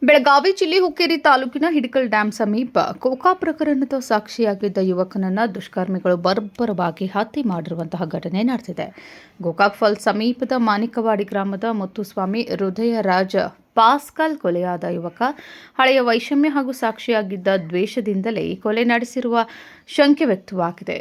ಬೆಳಗಾವಿ ಜಿಲ್ಲೆ ಹುಕ್ಕೇರಿ ತಾಲೂಕಿನ ಹಿಡಕಲ್ ಡ್ಯಾಂ ಸಮೀಪ ಕೋಕಾ ಪ್ರಕರಣದ ಸಾಕ್ಷಿಯಾಗಿದ್ದ ಯುವಕನನ್ನು ದುಷ್ಕರ್ಮಿಗಳು ಬರ್ಬರವಾಗಿ ಹತ್ಯೆ ಮಾಡಿರುವಂತಹ ಘಟನೆ ನಡೆದಿದೆ. ಗೋಕಾಕ್ ಫಾಲ್ಸ್ ಸಮೀಪದ ಮಾಣಿಕವಾಡಿ ಗ್ರಾಮದ ಮುತ್ತುಸ್ವಾಮಿ ಹೃದಯರಾಜ ಪಾಸ್ಕಲ್ ಕೊಲೆಯಾದ ಯುವಕ ಹಳೆಯ ವೈಷಮ್ಯ ಹಾಗೂ ಸಾಕ್ಷಿಯಾಗಿದ್ದ ದ್ವೇಷದಿಂದಲೇ ಈ ಕೊಲೆ ನಡೆಸಿರುವ ಶಂಕೆ ವ್ಯಕ್ತವಾಗಿದೆ.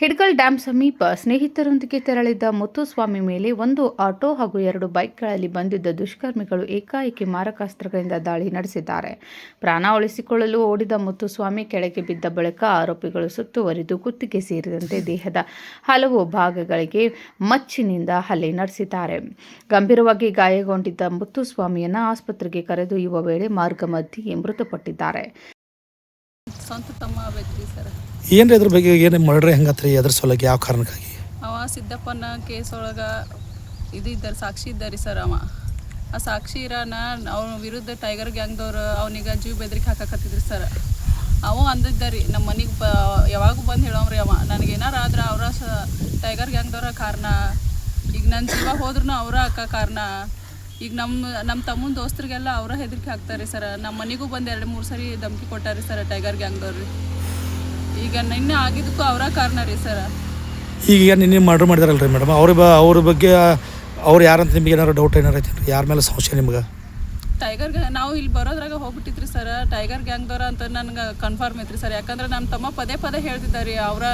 ಹಿಡಕಲ್ ಡ್ಯಾಂ ಸಮೀಪ ಸ್ನೇಹಿತರೊಂದಿಗೆ ತೆರಳಿದ್ದ ಮುತ್ತುಸ್ವಾಮಿ ಮೇಲೆ ಒಂದು ಆಟೋ ಹಾಗೂ 2 ಬೈಕ್ಗಳಲ್ಲಿ ಬಂದಿದ್ದ ದುಷ್ಕರ್ಮಿಗಳು ಏಕಾಏಕಿ ಮಾರಕಾಸ್ತ್ರಗಳಿಂದ ದಾಳಿ ನಡೆಸಿದ್ದಾರೆ. ಪ್ರಾಣ ಉಳಿಸಿಕೊಳ್ಳಲು ಓಡಿದ ಮುತ್ತುಸ್ವಾಮಿ ಕೆಳಗೆ ಬಿದ್ದ ಬಳಿಕ ಆರೋಪಿಗಳು ಸುತ್ತುವರಿದು ಕುತ್ತಿಗೆ ಸೇರಿದಂತೆ ದೇಹದ ಹಲವು ಭಾಗಗಳಿಗೆ ಮಚ್ಚಿನಿಂದ ಹಲ್ಲೆ ನಡೆಸಿದ್ದಾರೆ. ಗಂಭೀರವಾಗಿ ಗಾಯಗೊಂಡಿದ್ದ ಮುತ್ತುಸ್ವಾಮಿಯನ್ನು ಆಸ್ಪತ್ರೆಗೆ ಕರೆದೊಯ್ಯುವ ವೇಳೆ ಮಾರ್ಗ ಮಧ್ಯೆಯೇ ಮೃತಪಟ್ಟಿದ್ದಾರೆ. ಸ್ವಂತ ತಮ್ಮ ಬೇಕ್ರಿ ಸರ್. ಏನ್ರಿ ಅದ್ರ ಬಗ್ಗೆ ಏನು ಮರ್ಡ್ರಿ ಹೆಂಗತ್ರಿ? ಅದ್ರ ಸಲುವಾಗಿ ಯಾವ ಕಾರಣಕ್ಕಾಗಿ? ಅವ ಸಿದ್ದಪ್ಪನ ಕೇಸ್ ಒಳಗೆ ಇದ್ದಾರೆ, ಸಾಕ್ಷಿ ಇದ್ದಾರೆ ಸರ್. ಆ ಸಾಕ್ಷಿ ಇರೋನ ಅವನ ವಿರುದ್ಧ ಟೈಗರ್ ಗ್ಯಾಂಗ್ದವ್ರು ಅವನಿಗೆ ಜೀವ ಬೆದರಿಕೆ ಹಾಕಕತ್ತಿದ್ರಿ ಸರ್. ಅವ ಅಂದಿದ್ದಾರೆ ನಮ್ಮ ಮನೆಗೆ ಯಾವಾಗೂ ಬಂದು ಹೇಳೋಮ್ರಿ ಅವ ನನಗೇನಾರು ಆದ್ರೆ ಅವರ ಟೈಗರ್ ಗ್ಯಾಂಗ್ದವ್ರ ಕಾರಣ, ಈಗ ನನ್ನ ಜೀವ ಹೋದ್ರೂ ಅವರ ಅಕ್ಕ ಕಾರಣ. ಈಗ ನಮ್ಮ ತಮ್ಮನ ದೋಸ್ತರಿಗೆಲ್ಲ ಅವರ ಹೆದರಿಕೆ ಹಾಕ್ತಾರೆ ಸರ್. ನಮ್ಮ ಮನೆಗೂ ಬಂದು 2-3 ಸರಿ ಧಮಕಿ ಕೊಟ್ಟಾರೆ ಸರ್ ಟೈಗರ್ ಗ್ಯಾಂಗ್ದವ್ರು. ಈಗ ನಿನ್ನೆ ಆಗಿದ್ದಕ್ಕೂ ಅವರ ಕಾರಣ ರೀ ಸರ್. ಈಗ ನಿನ್ನೆ ಮರ್ಡರ್ ಮಾಡಿದಾರಲ್ರಿ ಮೇಡಮ್, ಅವ್ರ ಬಗ್ಗೆ ಅವ್ರು ಯಾರಂತ ನಿಮ್ಗೆ ಏನಾರು ಡೌಟ್ ಏನಾರು ಐತೆ? ಯಾರ ಮೇಲೆ ಸಂಶಯ ನಿಮ್ಗೆ? ನಾವು ಇಲ್ಲಿ ಬರೋದ್ರಾಗ ಹೋಗ್ಬಿಟ್ಟಿದ್ರಿ ಸರ್. ಟೈಗರ್ ಗ್ಯಾಂಗ್ದವ್ರ ಅಂತ ನನಗೆ ಕನ್ಫರ್ಮ್ ಐತ್ರಿ ಸರ್. ಯಾಕಂದ್ರೆ ನಮ್ಮ ತಮ್ಮ ಪದೇ ಹೇಳ್ತಿದ್ದಾರೆ ಅವರ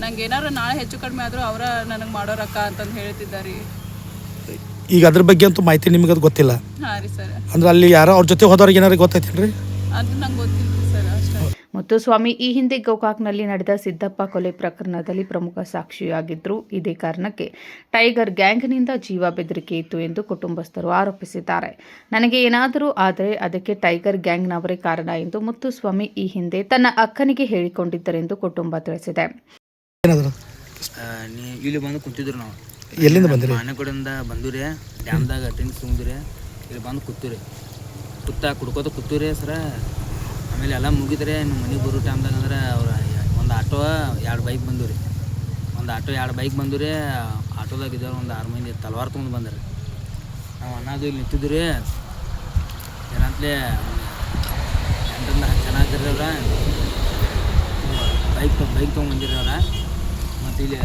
ನಂಗೆ ಏನಾರು ನಾಳೆ ಹೆಚ್ಚು ಕಡಿಮೆ ಆದರೂ ಅವರ ನನಗೆ ಮಾಡೋರಕ್ಕ ಅಂತಂದು ಹೇಳ್ತಿದ್ದಾರೆ. ಈಗ ಅದ್ರ ಬಗ್ಗೆ ಅಂತೂ ಮಾಹಿತಿ ನಿಮ್ಗೆ ಅದು ಗೊತ್ತಿಲ್ಲ? ಹಾಂ ರೀ ಸರ್. ಅಂದ್ರೆ ಅಲ್ಲಿ ಯಾರೋ ಅವ್ರ ಜೊತೆ ಹೋದವ್ರಿಗೆ ಏನಾರು ಗೊತ್ತೈತೇನ್ರಿ? ಅದು ನಂಗೆ ಗೊತ್ತಿಲ್ಲ ಸರ್ ಅಷ್ಟೇ. ಮುತ್ತುಸ್ವಾಮಿ ಈ ಹಿಂದೆ ಗೋಕಾಕ್ನಲ್ಲಿ ನಡೆದ ಸಿದ್ದಪ್ಪ ಕೊಲೆ ಪ್ರಕರಣದಲ್ಲಿ ಪ್ರಮುಖ ಸಾಕ್ಷಿಯಾಗಿದ್ದರು. ಇದೇ ಕಾರಣಕ್ಕೆ ಟೈಗರ್ ಗ್ಯಾಂಗ್ನಿಂದ ಜೀವ ಬೆದರಿಕೆ ಇತ್ತು ಎಂದು ಕುಟುಂಬಸ್ಥರು ಆರೋಪಿಸಿದ್ದಾರೆ. ನನಗೆ ಏನಾದರೂ ಆದರೆ ಅದಕ್ಕೆ ಟೈಗರ್ ಗ್ಯಾಂಗ್ನವರೇ ಕಾರಣ ಎಂದು ಮುತ್ತುಸ್ವಾಮಿ ಈ ಹಿಂದೆ ತನ್ನ ಅಕ್ಕನಿಗೆ ಹೇಳಿಕೊಂಡಿದ್ದರೆಂದು ಕುಟುಂಬ ತಿಳಿಸಿದೆ. ಇಲ್ಲಿ ಬಂದು ಕುಂತಿದ್ರು ನಾವು. ಎಲ್ಲಿಂದ ಬಂದ್ರಿ? ಆನೆಗೋಡಿಂದ ಬಂದೂರಿ, ಡ್ಯಾಮ್ದಾಗ ಡ್ರಿಂಕ್ಸ್ ತುಂಬಿದ್ರಿ, ಇಲ್ಲಿ ಬಂದು ಕೂತೂರಿ, ಕುಡ್ಕೋತ ಕೂತೂರಿ ಸರ. ಆಮೇಲೆ ಎಲ್ಲ ಮುಗಿದ್ರೆ ನಮ್ಮ ಮನೆಗೆ ಬರೋ ಟೈಮ್ದಾಗ ಅಂದ್ರೆ ಅವ್ರು ಒಂದು ಆಟೋ 2 ಬೈಕ್ ಬಂದೂರಿ. ಒಂದು ಆಟೋ 2 ಬೈಕ್ ಬಂದೂರಿ. ಆಟೋದಾಗ ಇದ್ದವ್ರು ಒಂದು 6 ಮಂದಿ ತಲವಾರ್ ತೊಗೊಂಡು ಬಂದ್ರಿ. ನಾವು ಅನ್ನೋದು ಇಲ್ಲಿ ನಿಂತಿದ್ದು ರೀ. ಏನಂತಲೇ 8-10 ಜನ ಇದ್ರಿ ಅವ್ರ. ಬೈಕ್ ತೊಗೊಂಡ್ಬಂದಿರಿ ಅವ್ರ. ಮತ್ತು ಇಲ್ಲಿ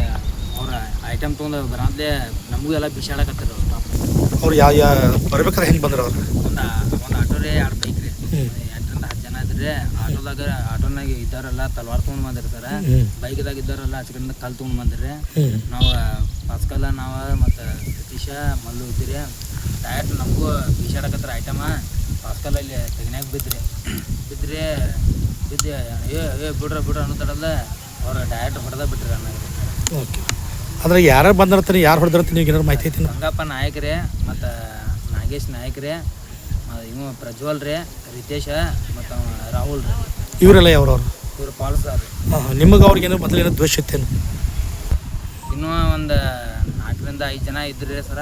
ಅವ್ರ ಐಟಮ್ ತೊಗೊಂಡು ಬರಂತಲೇ ನಮಗೂ ಎಲ್ಲ ಬಿಸಾಡಕತ್ತಾರ ಅವ್ರು ಬರ್ಬೇಕಾದ್ರೆ ಹೆಂಗೆ ಬಂದ್ರೆ ಅವ್ರು? ಒಂದು ಆಟೋ ರೀ, 2 ಬೈಕ್ ರೀ, 8-10 ಜನ ಇದ್ರಿ. ಆಟೋನಾಗ ಇದ್ದಾರಲ್ಲ ತಲವಾರ್ ತೊಗೊಂಡು ಬಂದಿರ್ತಾರೆ. ಬೈಕ್ದಾಗ ಇದ್ದಾರಲ್ಲ ಆಚಕಡೆಯಿಂದ ಕಲ್ಲು ತೊಗೊಂಡು ಬಂದಿರಿ. ನಾವು ಪಾಸ್ಕಲ್ಲ ನಾವು ಮತ್ತು ಸತೀಶ ಮಲ್ಲು ಇದ್ದೀರಿ. ಡೈರೆಕ್ಟ್ ನಮಗೂ ಬಿಸಾಡಕತ್ತಾರ ಐಟಮ. ಪಾಸ್ಕಲ್ಲಲ್ಲಿ ತೆಗಿನಾಗ ಬಿದ್ದು ಬಿಡ್ರ ಅನ್ನೋದಲ್ಲ ಅವ್ರು ಡೈರೆಕ್ಟ್ ಹೊಡೆದ ಬಿಟ್ರಿ ಅನ್ನಾಗ. ಓಕೆ. ಅಂದ್ರೆ ಯಾರು ಬಂದಿರ್ತಾರೆ, ಯಾರು ಹೊಡೆದಿರ್ತಾರೆ, ನೀವು ಏನಾರು ಮಾಹಿತಿ ಐತಿ? ರಂಗಪ್ಪ ನಾಯಕರೇ, ಮತ್ತು ನಾಗೇಶ್ ನಾಯಕರೇ, ಇವು ಪ್ರಜ್ವಲ್ ರೀ, ರಿತೇಶ ಮತ್ತು ರಾಹುಲ್ ರೀ. ಇವರೆಲ್ಲ ಯಾವ್ರವ್ರು? ಇವರು ಪಾಲ್ಸಾರ್ ರೀ. ನಿಮಗೆ ಅವ್ರಿಗೇನೋ ಮೊದಲೇನೋ ದ್ವೇಷ ಇತ್ತೇನು? ಇನ್ನೂ ಒಂದು 4-5 ಜನ ಇದ್ರಿ ಸರ.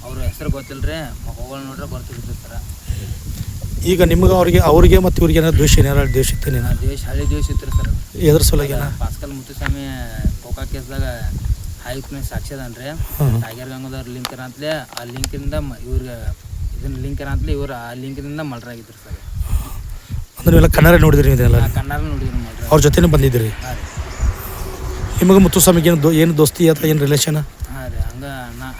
ಅವ್ರ ಹೆಸರು ಗೊತ್ತಿಲ್ಲ ರೀ, ಮಕ್ಕಳು ನೋಡ್ರೆ ಬರ್ತಿದ್ರು ಸರ. ಈಗ ನಿಮ್ಗೆ ಅವ್ರಿಗೆ ಮತ್ತು ಇವ್ರಿಗೆ ಏನಾರು ದ್ವೇಷ ಇತ್ತೇನೆ? ಹಳೆ ದ್ವೇಷ ಇತ್ತು ರೀ ಸರ್. ಎದ್ರ ಸಲುವಾಗಿ? ಪಾಸ್ಕಲ್ ಮುತ್ತುಸ್ವಾಮಿ ಕೋಕಾ ಕೇಸ್ದಾಗ ಹಾಯ್ತು ಸಾಕ್ಷಿ ಅದನ್ರಿ. ಟೈಗರ್ ಗಂಗದವ್ರ ಲಿಂಕ್ ಅಂತಲೇ ಆ ಲಿಂಕಿಂದ ಇವ್ರಿಗೆ ಇದನ್ನ ಲಿಂಕ್ ಅಂತಲೇ ಇವ್ರು ಆ ಲಿಂಕಿನಿಂದ ಮಲ್ರಾಗಿದ್ರು ಸರ್. ಅಂದ್ರೆ ಎಲ್ಲ ಕನ್ನಡ ನೋಡಿದ್ರಿ? ಕನ್ನಡ ನೋಡಿದ್ರು ಮಲ್ರ. ಅವ್ರ ಜೊತೆನೇ ಬಂದಿದ್ರಿ? ಹಾಂ ರೀ. ನಿಮಗೆ ಮುತ್ತುಸ್ವಾಮಿಗೆ ಏನು ದೋಸ್ತಿ ಅಥವಾ ಏನು ರಿಲೇಷನ್? ಹಾಂ ರೀ, ಹಂಗೆ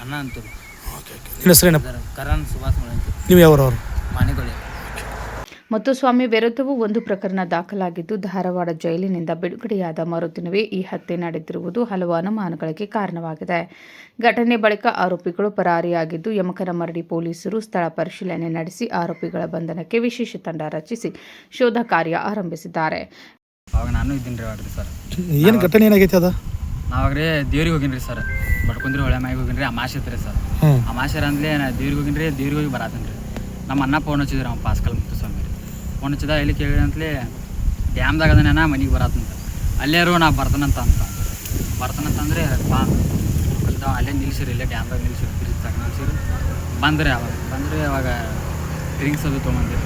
ಅಣ್ಣ ಅಂತೀರಿ. ಓಕೆ. ನಿಮ್ಮ ಹೆಸರೇನಪ್ಪ? ಕರಣ್ ಸುಭಾಷ್ ಅಂತ. ನೀವು ಯಾವ್ರವ್ರು? ಮಾಣಿಕೊಳ್ಳಿ. ಮುತ್ತುಸ್ವಾಮಿ ವಿರುದ್ಧವೂ ಒಂದು ಪ್ರಕರಣ ದಾಖಲಾಗಿದ್ದು, ಧಾರವಾಡ ಜೈಲಿನಿಂದ ಬಿಡುಗಡೆಯಾದ ಮರುದಿನವೇ ಈ ಹತ್ಯೆ ನಡೆದಿರುವುದು ಹಲವು ಅನುಮಾನಗಳಿಗೆ ಕಾರಣವಾಗಿದೆ. ಘಟನೆ ಬಳಿಕ ಆರೋಪಿಗಳು ಪರಾರಿಯಾಗಿದ್ದು, ಯಮಕನಮರಡಿ ಪೊಲೀಸರು ಸ್ಥಳ ಪರಿಶೀಲನೆ ನಡೆಸಿ ಆರೋಪಿಗಳ ಬಂಧನಕ್ಕೆ ವಿಶೇಷ ತಂಡ ರಚಿಸಿ ಶೋಧ ಕಾರ್ಯ ಆರಂಭಿಸಿದ್ದಾರೆ. ಅವಾಗ ನಾನು ಇದ್ದೀನಿ ರೀ ಅವಾಗ್ರಿ ಸರ್. ಏನು ಘಟನೆ ಏನಾಗೈತೆ ಅದ? ನಾವಾಗ್ರಿ ದೇವ್ರಿಗೆ ಹೋಗಿನ್ರಿ ಸರ್, ಬಡ್ಕೊಂಡ್ರಿ ಹೊಳೆ ಮ್ಯಾಗ ಹೋಗಿನ್ರಿ. ಅಮಾಶೆ ಐತ್ರಿ ಸರ್. ಅಮಾಶೆರ ಅಂದ್ಲೇ ನಾ ದೇವ್ರಿಗೆ ಹೋಗಿನ್ರಿ. ದೇವ್ರಿಗೆ ಹೋಗಿ ಬರತ್ತೇನೆ ರೀ. ನಮ್ಮ ಅಣ್ಣ ಫೋನ್ ಹಚ್ಚಿದ್ರಿ, ಅವ್ನು ಪಾಸ್ಕಲ್ ಮುತ್ತುಸ್ವಾಮಿ ರೀ. ಫೋನ್ ಹಚ್ಚಿದ ಎಲ್ಲಿ ಕೇಳಿ ಅಂತಲೇ ಡ್ಯಾಮ್ದಾಗ ಅದನ್ನ ಮನೆಗೆ ಬರತ್ತಂತ. ಅಲ್ಲೇರು ನಾ ಬರ್ತಾನಂತಂದ್ರೆ ಬಾ ಅಂತ ಅಲ್ಲೇ ನಿಲ್ಸಿರಿ, ಇಲ್ಲೇ ಡ್ಯಾಮ್ದಾಗ ನಿಲ್ಸಿರಿ, ಬ್ರಿಡ್ಜ್ದಾಗ ನಿಲ್ಸಿರಿ. ಬಂದ್ರಿ ಅವಾಗ ಡ್ರಿಂಕ್ಸ್ ಅದು ತೊಗೊಂಬಂದಿರಿ.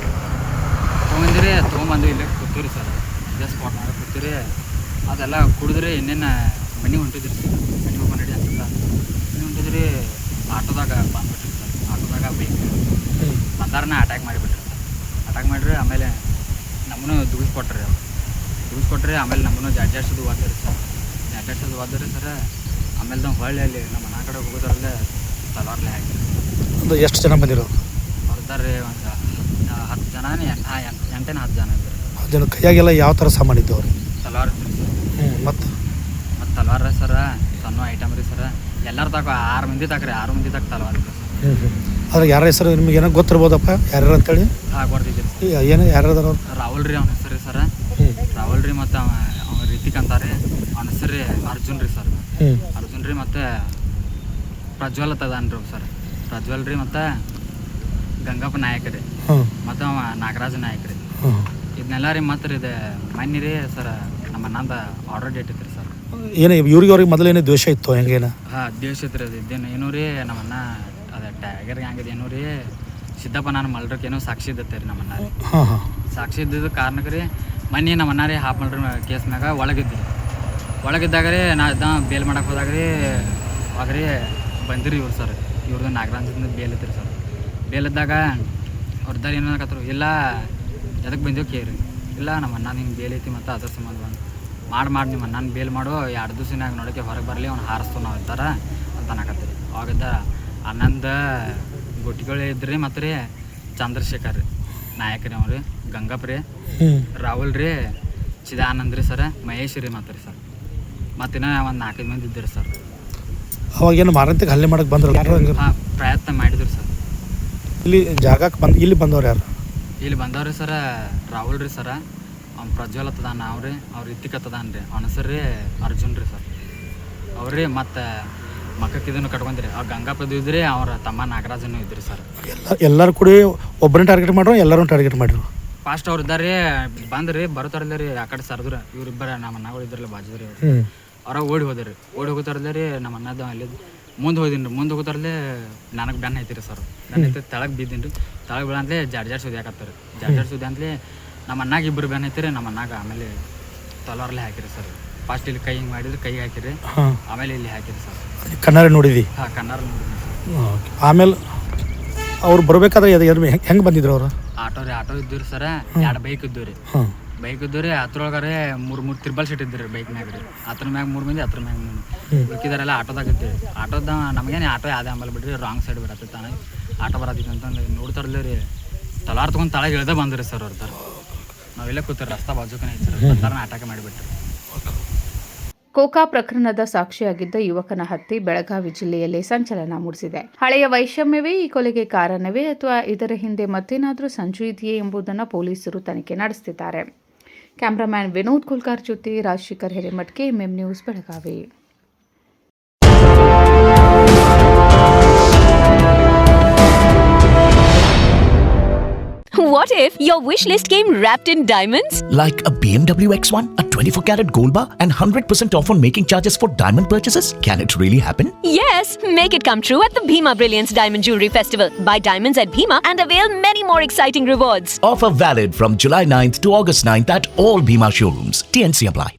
ತೊಗೊಂಬಂದು ಇಲ್ಲೇ ಕೂತೀರಿ ಸರ್. ಇದೇ ಸ್ಪಾಟ್ ಮಾಡಿ ಕೂತೀರಿ. ಅದೆಲ್ಲ ಕುಡಿದ್ರಿ. ಇನ್ನೇನು ಮನೆಗೆ ಹೊಂಟಿದ್ರಿ ಸರ್. ಮನೆಗೆ ಹೋಗಿ ರೆಡಿ ಅಂತ ಮನೆ ಹೊಂಟಿದ್ರಿ. ಆಟೋದಾಗ ಬಂದ್ಬಿಟ್ರಿ ಸರ್. ಆಟೋದಾಗ ಬೈಕ್ ಬಂದಾರನ ಅಟ್ಯಾಕ್ ಮಾಡಿಬಿಟ್ರಿ ಸರ್. ಅಟ್ಯಾಕ್ ಮಾಡಿರಿ. ಆಮೇಲೆ ನಮ್ಮನ್ನು ದುಗಿಸ್ಕೊಟ್ರಿ. ಆಮೇಲೆ ನಮ್ಮನ್ನು ಜಾಡ್ಜಾಡ್ಸೋದು ಓದ್ರಿ ಸರ್. ಸರ್. ಆಮೇಲೆ ನಾವು ಹೊಳ್ಳಿ ಅಲ್ಲಿ ನಮ್ಮ ಮನೆ ಕಡೆ ಹೋಗೋದ್ರಲ್ಲೇ ತಲವಾರ್ಲೆ ಹಾಕಿರಿ. ಅಂದ್ರೆ ಎಷ್ಟು ಜನ ಬಂದಿರೋರು? ಬರ್ತಾರೆ ಒಂದು 10 ಜನ, 8-10 ಜನ ಇದ್ದಾರೆ. 10 ಜನ ಕೈಯಾಗೆಲ್ಲ ಯಾವ ಥರ ಸಾಮಾನಿದ್ದು ಅವ್ರು? ತಲವಾರ್ ಇದ್ರಿ ಸರ್. ಮತ್ತು ತಲವಾರ ಸರ, ಸಣ್ಣ ಐಟಮ್ ರೀ ಸರ್. ಎಲ್ಲರೂ ತಗೋ 6 ಮಂದಿ ತಕ್ರಿ. 6 ಮಂದಿ ತಕ್ಕ ತಲವಾರ ಇದ್ರಿ ಸರ್. ಅದ್ರಾಗ ಯಾರ ಹೆಸರು ನಿಮ್ಗೆ ಏನೋ ಗೊತ್ತಿರ್ಬೋದಪ್ಪ? ಯಾರ್ಯಾರು ಅಂತೇಳಿ? ಗೊತ್ತಿದ್ದೀರಿ ಸರ್. ಏನು ಯಾರ್ಯಾರು ಅದಾರ ಅವ್ರು? ರಾಹುಲ್ ರೀ ಅವ್ನ ಹೆಸರು ರೀ ಸರ. ರಾಹುಲ್ ರೀ ಮತ್ತು ಅವ್ನ ರಿತಿಕ್ ಅಂತಾರೆ. ಅವ್ನ ಹೆಸರು ರೀ ಅರ್ಜುನ್ ರೀ ಸರ್. ಅರ್ಜುನ್ ರೀ ಮತ್ತು ಪ್ರಜ್ವಲ್ ತದಾನ್ರಿ ಸರ್. ಪ್ರಜ್ವಲ್ ರೀ ಮತ್ತು ಗಂಗಪ್ಪ ನಾಯಕ್ ರೀ ಮತ್ತು ಅವ ನಾಗರಾಜ ನಾಯಕ್ ರೀ. ಇದನ್ನೆಲ್ಲ ರೀ ಮತ್ತು ಇದು ಮನ್ನಿ ರೀ ಸರ್. ನಮ್ಮ ಅಣ್ಣಂದ ಆರ್ಡರ್ ಡೇಟ್ ಐತ್ರಿ ಸರ್. ಏನು ಅವ್ರಿಗೆ ಮೊದಲೇನೇ ದ್ವೇಷ ಇತ್ತು ಹೆಂಗೇನ? ದೇಶ ಐತ್ರಿ. ಅದು ಇದ್ದೇನು ಏನೂ ರೀ ನಮ್ಮ ಅಣ್ಣ ಅದೇ ಟೈಗರ್ಗೆ ಹಂಗಿದೆ ಏನೂ ರೀ. ಸಿದ್ದಪ್ಪ ನಾನು ಮಲ್ರಕ್ಕೆ ಏನೋ ಸಾಕ್ಷಿ ಇದ್ದತ್ತೆ ರೀ ನಮ್ಮ ಅಣ್ಣ ರೀ. ಸಾಕ್ಷಿ ಇದ್ದಿದ್ದು ಕಾರಣಕ್ಕೆ ರೀ ಮನೆ ನಮ್ಮ ಅಣ್ಣ ರೀ ಹಾಫ್ ಮಲ್ರ ಕೇಸ್ ಮ್ಯಾಗ ಒಳಗಿದ್ದಾಗ ರೀ ನಾ ಬೇಲ್ ಮಾಡಕ್ಕೆ ಹೋದಾಗ ರೀ ಅವಾಗ ರೀ ಬಂದಿರಿ ಇವ್ರು ಸರ್. ಇವ್ರದ್ದು ನಾಗರಾಜದಿಂದ ಬೇಲ್ ಇದ್ರಿ ಸರ್. ಬೇಲ್ ಇದ್ದಾಗ ಅವ್ರದ್ದಾರ ಏನು ಅನ್ನಕತ್ರು, ಇಲ್ಲ ಎದಕ್ಕೆ ಬಂದೇವು ಕೇಳಿ. ಇಲ್ಲ ನಮ್ಮ ಅಣ್ಣ ನಿಂಗೆ ಬೇಲ್ ಐತಿ ಮತ್ತು ಅದ್ರ ಸಂಬಂಧ ಬಂದು ಮಾಡಿ ನಿಮ್ಮ ಅಣ್ಣನ ಬೇಲ್ ಮಾಡು, 2 ದಿವಸನಾಗ ನೋಡೋಕ್ಕೆ ಹೊರಗೆ ಬರಲಿ, ಅವ್ನು ಹಾರಿಸ್ತು ನಾವು ಇರ್ತಾರ ಅಂತ ಅನ್ನಕತ್ತೀರಿ. ಅವಾಗಿದ್ದ ಆನಂದ ಗೊಟ್ಟಿಗಳು ಇದ್ರಿ ಮತ್ತು ರೀ ಚಂದ್ರಶೇಖರ್ ರೀ ನಾಯಕ ರೀ ಅವ್ರಿ, ಗಂಗಪ್ಪ ರೀ, ರಾಹುಲ್ ರೀ, ಚಿದಾನಂದ್ ರೀ ಸರ, ಮಹೇಶ್ ರೀ ಮತ್ತು ರೀ ಸರ್. ಮತ್ತಿನ್ನ ಒಂದು 4-5 ಮಂದಿ ಇದ್ದೀರಿ ಸರ್. ಅವಾಗೇನು ಮಾರಂತಿಗೆ ಹಲ್ಲೆ ಮಾಡಕ್ಕೆ ಬಂದ್ರು? ಪ್ರಯತ್ನ ಮಾಡಿದ್ರು ಸರ್. ಇಲ್ಲಿ ಜಾಗಕ್ಕೆ ಇಲ್ಲಿ ಬಂದವ್ರು ಯಾರು? ಇಲ್ಲಿ ಬಂದವ್ರಿ ಸರ ರಾಹುಲ್ ರೀ ಸರ. ಅವ್ನು ಪ್ರಜ್ವಲ್ ಹತ್ತದಾನ, ಅವ್ರಿ ರಿತಿಕ್ ಹತ್ತದಾನ ರೀ. ಅವ್ನ ಹೆಸರು ರೀ ಅರ್ಜುನ್ ರೀ ಸರ್. ಅವ್ರಿ ಮತ್ತು ಮಕ್ಕಕ್ಕೆ ಇದನ್ನು ಕಟ್ಕೊಂಡ್ರಿ. ಅವ್ರು ಗಂಗಾಪದ ಇದ್ರಿ, ಅವ್ರ ತಮ್ಮ ನಾಗರಾಜನೂ ಇದ್ರಿ ಸರ್. ಎಲ್ಲರೂ ಕೂಡ ಒಬ್ಬರನ್ನ ಟಾರ್ಗೆಟ್ ಮಾಡ್ರು, ಎಲ್ಲರೂ ಟಾರ್ಗೆಟ್ ಮಾಡಿರು? ಫಾಸ್ಟ್ ಅವ್ರು ಇದ್ದಾರೆ ಬಂದ್ರಿ. ಬರೋತಾರಲ್ಲ ರೀ ಆ ಕಡೆ ಸರ್ದ್ರ. ಇವ್ರಿಬ್ಬರ ನಮ್ಮ ಅಣ್ಣಗಳು ಇದ್ರಲ್ಲ ಬಾಜುದ್ರಿ. ಅವ್ರಾಗ ಓಡಿ ಹೋಗೋತಾರಲ್ಲ ರೀ. ನಮ್ಮ ಅಣ್ಣದ ಅಲ್ಲಿ ಮುಂದೆ ಹೋಗೋತಾರಲ್ಲೇ ನನಗೆ ಬೆನ್ನ ಐತಿರಿ ಸರ್. ಬೆನ್ನ ಐತಿ ತೆಳಗೆ ಬಿದ್ದೀನಿ ರೀ. ತೆಳಗೆ ಬೀಳಂತಲೇ ಜಾಡ್ ಸುದ್ದಿ ಹಾಕತ್ತಾರೆ. ಜಾಡ್ ಸುದ್ದಿ ಅಂತಲೇ ನಮ್ಮ ಅಣ್ಣಾಗ ಇಬ್ಬರು ಬೆನ್ನ ಐತಿರಿ. ನಮ್ಮ ಅಣ್ಣಾಗ ಆಮೇಲೆ ತಲವಾರ್ಲೆ ಹಾಕಿರಿ ಸರ್. ಫಸ್ಟ್ ಇಲ್ಲಿ ಕೈ ಹಿಂಗೆ ಮಾಡಿದ್ರೆ ಕೈ ಹಾಕಿರಿ, ಆಮೇಲೆ ಇಲ್ಲಿ ಹಾಕಿರಿ ಸರ್. ಕಣ್ಣಾರೆ ನೋಡಿದ್ವಿ? ಹಾಂ, ಕಣ್ಣಾರ ನೋಡಿದ್ವಿ. ಆಮೇಲೆ ಅವ್ರು ಬರಬೇಕಾದ್ರೆ ಹೆಂಗೆ ಬಂದಿದ್ರು ಅವರು? ಆಟೋ ಇದ್ದೀರಿ ಸರ. 2 ಬೈಕ್ ಇದ್ದು ರೀ. ಅದ್ರೊಳಗಾರೆ 3 ತ್ರಿಬಲ್ ಸೀಟ್ ಇದ್ರಿ ಬೈಕ್ ಮ್ಯಾಗ ರೀ. ಅದ್ರ ಮ್ಯಾಗ 3 ಮಂದಿ, ಅದ್ರ ಮ್ಯಾಗ 3 ಮಂದಿ. ಬೇಕಿದಾರೆಲ್ಲ ಆಟೋದಾಗ ಇದ್ದೀವಿ. ಆಟೋದ ನಮಗೇನೆ ಆಟೋ ಯಾವ್ದೇ ಅಂಬಲ್ ಬಿಡ್ರಿ, ರಾಂಗ್ ಸೈಡ್ ಬರತ್ತೆ ತಾನೆ ಆಟೋ ಬರತ್ತಿತ್ತು ಅಂತಂದು ನೋಡ್ತಾರಲ್ಲ ರೀ. ತಲಾರ್ ತೊಗೊಂಡು ತಳಗೆ ಇಳ್ದ ಬಂದ್ರಿ ಸರ್ ಅವ್ರ. ನಾವೆಲ್ಲ ಕೂತಾರೆ ರಸ್ತಾ ಬಾಜುಕನೇ ಐತಿ ಸರ್. ಬರ್ತಾರ ಅಟ್ಯಾಕ್ ಮಾಡಿಬಿಟ್ರಿ. ಕೋಕಾ ಪ್ರಕರಣದ ಸಾಕ್ಷಿಯಾಗಿದ್ದ ಯುವಕನ ಹತ್ಯೆ ಬೆಳಗಾವಿ ಜಿಲ್ಲೆಯಲ್ಲಿ ಸಂಚಲನ ಮೂಡಿಸಿದೆ. ಹಳೆಯ ವೈಷಮ್ಯವೇ ಈ ಕೊಲೆಗೆ ಕಾರಣವೇ ಅಥವಾ ಇದರ ಹಿಂದೆ ಮತ್ತೇನಾದರೂ ಸಂಚು ಇದೆಯೇ ಎಂಬುದನ್ನು ಪೊಲೀಸರು ತನಿಖೆ ನಡೆಸುತ್ತಿದ್ದಾರೆ. ಕ್ಯಾಮರಾಮ್ಯಾನ್ ವಿನೋದ್ ಕುಲ್ಕರ್ ಜೊತೆ Rajashekhar Hiremath, KMM news, Belagavi. What if your wish list came wrapped in diamonds? Like a BMW X1, a 24-carat gold bar, and 100% off on making charges for diamond purchases? Can it really happen? Yes! Make it come true at the Bhima Brilliance Diamond Jewelry Festival. Buy diamonds at Bhima and avail many more exciting rewards. Offer valid from July 9th to August 9th at all Bhima showrooms. TNC apply.